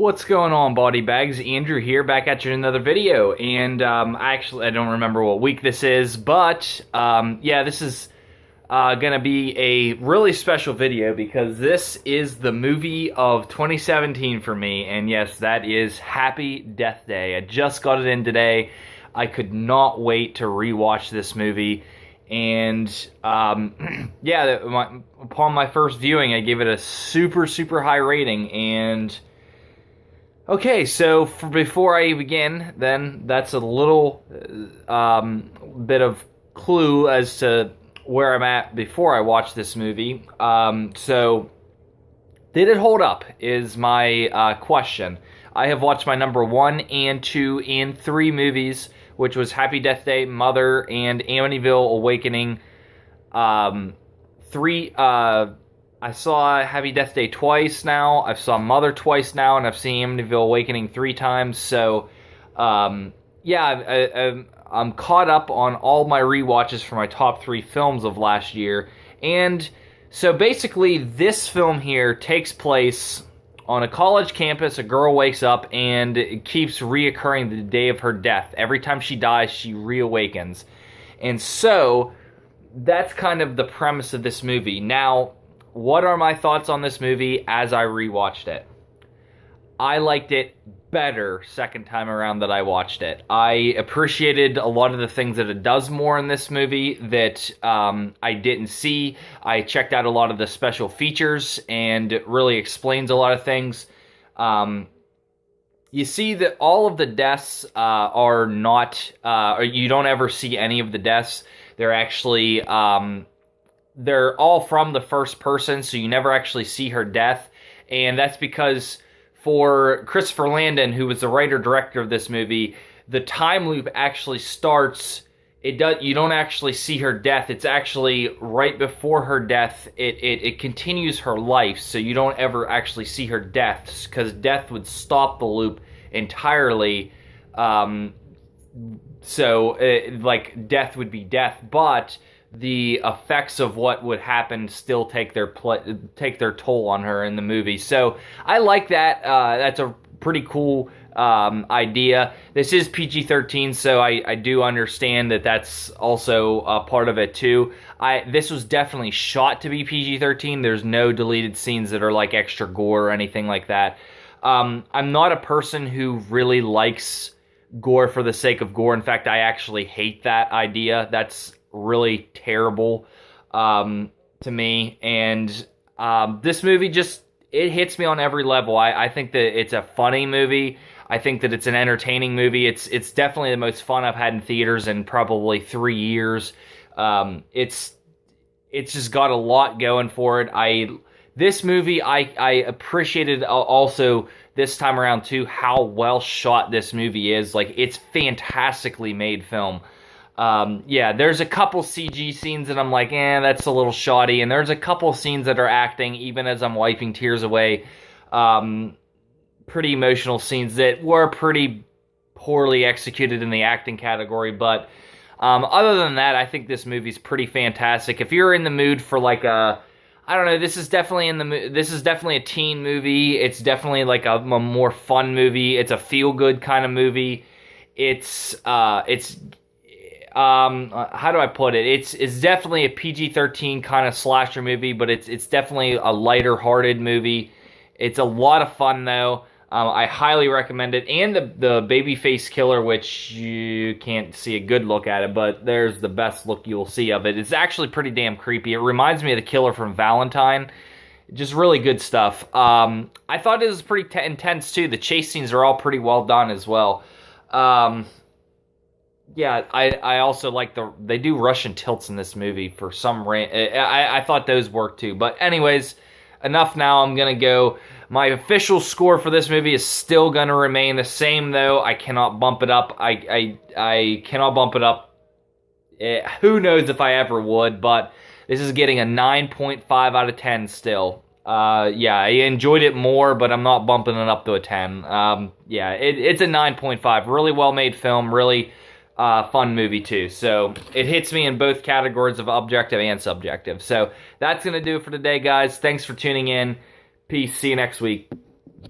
What's going on, body bags? Andrew here, back at you in another video. And I don't remember what week this is, but yeah, this is gonna be a really special video because this is the movie of 2017 for me. And yes, that is Happy Death Day. I just got it in today. I could not wait to rewatch this movie. And yeah, upon my first viewing, I gave it a super high rating. And okay, so before I begin, then that's a little bit of clue as to where I'm at before I watch this movie. So, did it hold up is my question. I have watched my number 1 and 2 and 3 movies, which was Happy Death Day, Mother, and Amityville Awakening. I saw Happy Death Day twice now, I've saw Mother twice now, and I've seen Amityville Awakening 3 times, so, yeah, I'm caught up on all my rewatches for my top 3 films of last year, and so basically this film here takes place on a college campus. A girl wakes up, and it keeps reoccurring the day of her death. Every time she dies, she reawakens, and so that's kind of the premise of this movie. Now, what are my thoughts on this movie as I rewatched it? I liked it better second time around that I watched it. I appreciated a lot of the things that it does more in this movie that I didn't see. I checked out a lot of the special features, and it really explains a lot of things. You see that all of the deaths are not, or you don't ever see any of the deaths. They're actually they're all from the first person, so you never actually see her death. And that's because for Christopher Landon, who was the writer-director of this movie, the time loop actually starts, you don't actually see her death. It's actually right before her death. It continues her life, so you don't ever actually see her deaths, because death would stop the loop entirely. Like, death would be death, but the effects of what would happen still take their toll on her in the movie. So I like that. That's a pretty cool idea. This is PG-13, so I do understand that that's also a part of it too. This was definitely shot to be PG-13. There's no deleted scenes that are like extra gore or anything like that. I'm not a person who really likes gore for the sake of gore. In fact, I actually hate that idea. That's really terrible to me. And this movie it hits me on every level. I think that it's a funny movie. I think that it's an entertaining movie. It's definitely the most fun I've had in theaters in probably 3 years. It's just got a lot going for it. This movie, I appreciated also this time around too how well shot this movie is. Like, it's fantastically made film. Yeah, there's a couple CG scenes that I'm like, that's a little shoddy, and there's a couple scenes that are acting, even as I'm wiping tears away, pretty emotional scenes that were pretty poorly executed in the acting category, but other than that, I think this movie's pretty fantastic. If you're in the mood for like I don't know, this is definitely a teen movie. It's definitely like a more fun movie. It's a feel-good kind of movie. It's how do I put it? It's definitely a PG-13 kind of slasher movie, but it's definitely a lighter-hearted movie. It's a lot of fun though. I highly recommend it. And the babyface killer, which you can't see a good look at it, but there's the best look you'll see of it. It's actually pretty damn creepy. It reminds me of the killer from Valentine. Just really good stuff. I thought it was pretty intense too. The chase scenes are all pretty well done as well. Yeah, I also like they do Russian tilts in this movie for some I thought those worked too. But anyways, enough now. I'm gonna go. My official score for this movie is still gonna remain the same though. I cannot bump it up. I cannot bump it up. Who knows if I ever would, but this is getting a 9.5 out of 10 still. Yeah, I enjoyed it more, but I'm not bumping it up to a 10. Yeah, it's a 9.5. Really well-made film, really fun movie too. So it hits me in both categories of objective and subjective. So that's going to do it for today, guys. Thanks for tuning in. Peace. See you next week.